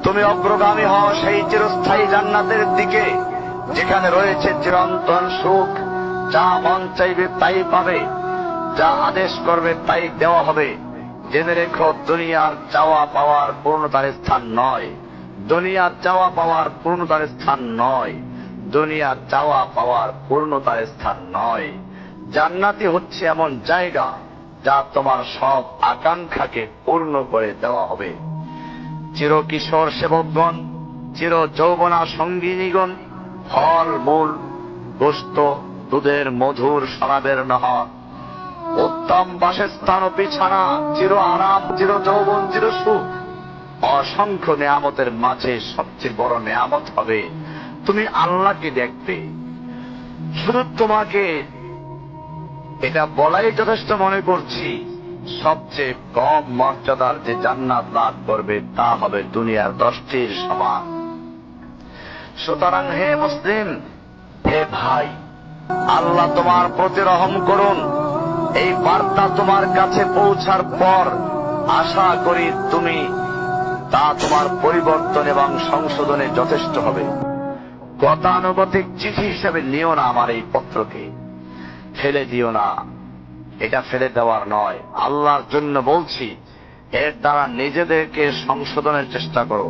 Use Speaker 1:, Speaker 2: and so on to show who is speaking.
Speaker 1: তুমি অগ্রগামী হও সেই চিরস্থায়ী জান্নাতের দিকে, যেখানে রয়েছে চিরন্তন সুখ। যা মন চাইবে তাই পাবে, যা আদেশ করবে তাই দেওয়া হবে। জেনে রেখো, দুনিয়ার চাওয়া পাওয়ার পূর্ণতার স্থান নয়। দুনিয়ার চাওয়া পাওয়ার পূর্ণতার স্থান নয়। দুনিয়ার চাওয়া পাওয়ার পূর্ণতার স্থান নয়। জান্নাতি হচ্ছে এমন জায়গা যা তোমার সব আকাঙ্ক্ষাকে পূর্ণ করে দেওয়া হবে। চির কিশোর সেবকগণ, চির যৌবনা সঙ্গিনীগণ, ফল মূল গোস্ত দুধের মধুর শরাবের নহর, উত্তম বাসস্থান ও বিছানা, চির আরাম, চির যৌবন, চির সুখ, অসংখ্য নেয়ামতের মাঝে সবচেয়ে বড় নেয়ামত হবে তুমি আল্লাহকে দেখবে। শুধু তোমাকে এটা বলাই যথেষ্ট মনে করছি, সবচেয়ে কম মর্যাদার যে জান্নাত লাভ করবে তা হবে দুনিয়ার 10টির সমান। সুতরাং হে মুসলিম, হে ভাই, আল্লাহ তোমার প্রতি রহম করুন। এই বার্তা তোমার কাছে পৌঁছার পর আশা করি তুমি তা তোমার পরিবর্তন এবং সংশোধনে যথেষ্ট হবে। গতানুগতিক চিঠি হিসেবে নিও না আমার এই পত্রকে, ফেলে দিও না। এটা ফেলে দেওয়ার নয়, আল্লাহর জন্য বলছি। এর দ্বারা নিজেদেরকে সংশোধনের চেষ্টা করো।